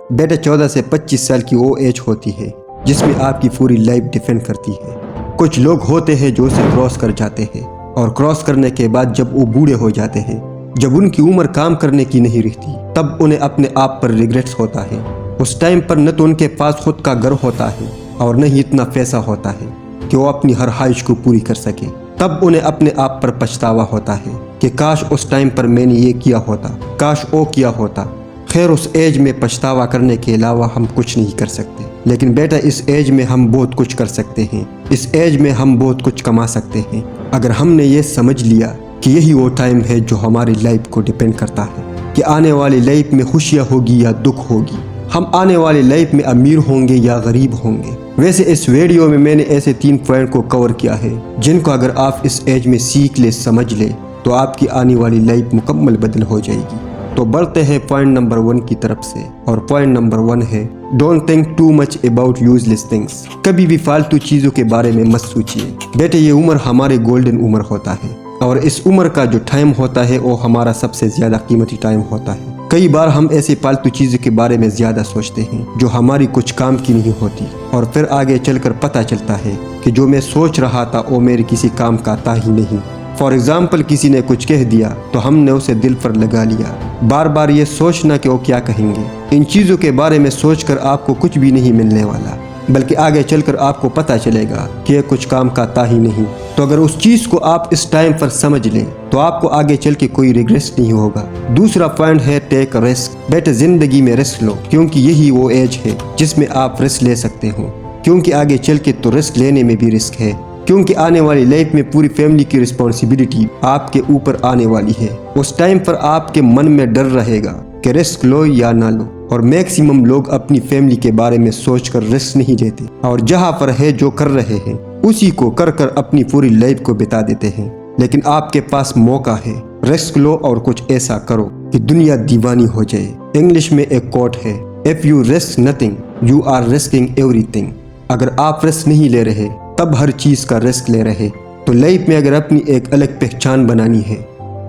بیٹا 14 سے 25 سال کی وہ ایج ہوتی ہے جس میں آپ کی پوری لائف ڈیپینڈ کرتی ہے۔ کچھ لوگ ہوتے ہیں جو اسے کراس کر جاتے ہیں، اور کراس کرنے کے بعد جب وہ بوڑھے ہو جاتے ہیں، جب ان کی عمر کام کرنے کی نہیں رہتی، تب انہیں اپنے آپ پر ریگریٹس ہوتا ہے۔ اس ٹائم پر نہ تو ان کے پاس خود کا گھر ہوتا ہے اور نہ ہی اتنا پیسہ ہوتا ہے کہ وہ اپنی ہر خواہش کو پوری کر سکے۔ تب انہیں اپنے آپ پر پچھتاوا ہوتا ہے کہ کاش اس ٹائم پر میں نے یہ کیا ہوتا، کاش وہ کیا ہوتا۔ خیر، اس ایج میں پچھتاوا کرنے کے علاوہ ہم کچھ نہیں کر سکتے، لیکن بیٹا اس ایج میں ہم بہت کچھ کر سکتے ہیں۔ اس ایج میں ہم بہت کچھ کما سکتے ہیں اگر ہم نے یہ سمجھ لیا کہ یہی وہ ٹائم ہے جو ہماری لائف کو ڈیپینڈ کرتا ہے کہ آنے والی لائف میں خوشیاں ہوگی یا دکھ ہوگی، ہم آنے والی لائف میں امیر ہوں گے یا غریب ہوں گے۔ ویسے اس ویڈیو میں نے ایسے 3 پوائنٹ کو کور کیا ہے جن کو اگر آپ اس ایج میں سیکھ لے، سمجھ لے، تو آپ کی آنے والی لائف مکمل بدل ہو جائے گی۔ تو بڑھتے ہیں پوائنٹ نمبر 1 کی طرف سے، اور پوائنٹ نمبر 1 ہے don't think too much about useless things. کبھی بھی فالتو چیزوں کے بارے میں مت سوچیے۔ بیٹے یہ عمر ہمارے گولڈن عمر ہوتا ہے، اور اس عمر کا جو ٹائم ہوتا ہے وہ ہمارا سب سے زیادہ قیمتی ٹائم ہوتا ہے۔ کئی بار ہم ایسے فالتو چیزوں کے بارے میں زیادہ سوچتے ہیں جو ہماری کچھ کام کی نہیں ہوتی، اور پھر آگے چل کر پتہ چلتا ہے کہ جو میں سوچ رہا تھا وہ میرے کسی کام کا تھا ہی نہیں۔ فار ایگزامپل، کسی نے کچھ کہہ دیا تو ہم نے اسے دل پر لگا لیا۔ بار بار یہ سوچنا کہ وہ کیا کہیں گے، ان چیزوں کے بارے میں سوچ کر آپ کو کچھ بھی نہیں ملنے والا، بلکہ آگے چل کر آپ کو پتہ چلے گا کہ یہ کچھ کام کا تھا ہی نہیں۔ تو اگر اس چیز کو آپ اس ٹائم پر سمجھ لیں تو آپ کو آگے چل کے کوئی ریگریٹس نہیں ہوگا۔ دوسرا پوائنٹ ہے ٹیک رسک۔ بیٹے زندگی میں رسک لو، کیونکہ یہی وہ ایج ہے جس میں آپ رسک لے سکتے ہو، کیونکہ آگے چل کے تو رسک لینے میں بھی رسک ہے، کیونکہ آنے والی لائف میں پوری فیملی کی رسپانسبلٹی آپ کے اوپر آنے والی ہے۔ اس ٹائم پر آپ کے من میں ڈر رہے گا کہ رسک لو یا نہ لو، اور میکسیمم لوگ اپنی فیملی کے بارے میں سوچ کر رسک نہیں لیتے، اور جہاں پر ہے جو کر رہے ہیں اسی کو کر کر اپنی پوری لائف کو بتا دیتے ہیں۔ لیکن آپ کے پاس موقع ہے، رسک لو اور کچھ ایسا کرو کہ دنیا دیوانی ہو جائے۔ انگلش میں ایک کوٹ ہے، if you risk nothing you are risking everything۔ اگر آپ رسک نہیں لے رہے تب ہر چیز کا رسک لے رہے۔ تو لائف میں اگر اپنی ایک الگ پہچان بنانی ہے،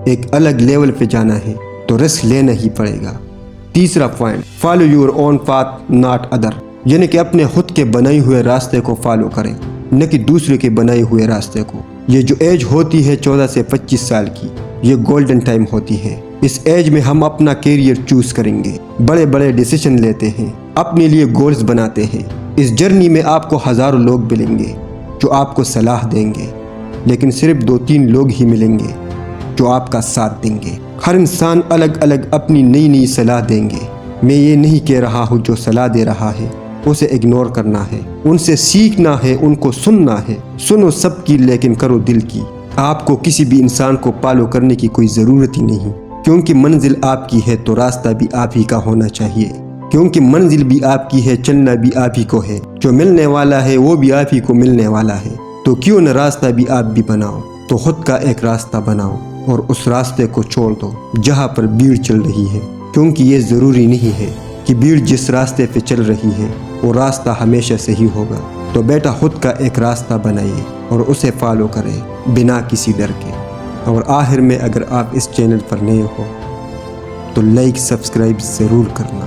ایک الگ لیول پہ جانا ہے، تو رسک لینا ہی پڑے گا۔ تیسرا point, follow your own path not other, یعنی کہ اپنے خود کے بنائے ہوئے راستے کو فالو کریں، نہ کہ دوسرے کے بنائے ہوئے راستے کو۔ یہ جو ایج ہوتی ہے 14 سے 25 سال کی، یہ گولڈن ٹائم ہوتی ہے۔ اس ایج میں ہم اپنا کیریئر چوز کریں گے، بڑے بڑے ڈیسیشن لیتے ہیں، اپنے لیے گولز بناتے ہیں۔ اس جرنی میں آپ کو ہزاروں لوگ ملیں گے جو آپ کو صلاح دیں گے، لیکن صرف 2-3 لوگ ہی ملیں گے جو آپ کا ساتھ دیں گے۔ ہر انسان الگ الگ اپنی نئی نئی صلاح دیں گے۔ میں یہ نہیں کہہ رہا ہوں جو صلاح دے رہا ہے اسے اگنور کرنا ہے، ان سے سیکھنا ہے، ان کو سننا ہے۔ سنو سب کی لیکن کرو دل کی۔ آپ کو کسی بھی انسان کو فالو کرنے کی کوئی ضرورت ہی نہیں، کیونکہ منزل آپ کی ہے تو راستہ بھی آپ ہی کا ہونا چاہیے، کیونکہ منزل بھی آپ کی ہے، چلنا بھی آپ ہی کو ہے، جو ملنے والا ہے وہ بھی آپ ہی کو ملنے والا ہے۔ تو کیوں نہ راستہ بھی آپ بھی بناؤ، تو خود کا ایک راستہ بناؤ اور اس راستے کو چھوڑ دو جہاں پر بھیڑ چل رہی ہے، کیونکہ یہ ضروری نہیں ہے کہ بھیڑ جس راستے پہ چل رہی ہے وہ راستہ ہمیشہ صحیح ہوگا۔ تو بیٹا خود کا ایک راستہ بنائیے اور اسے فالو کرے بنا کسی ڈر کے۔ اور آخر میں اگر آپ اس چینل پر نئے ہو تو لائک سبسکرائب ضرور کرنا۔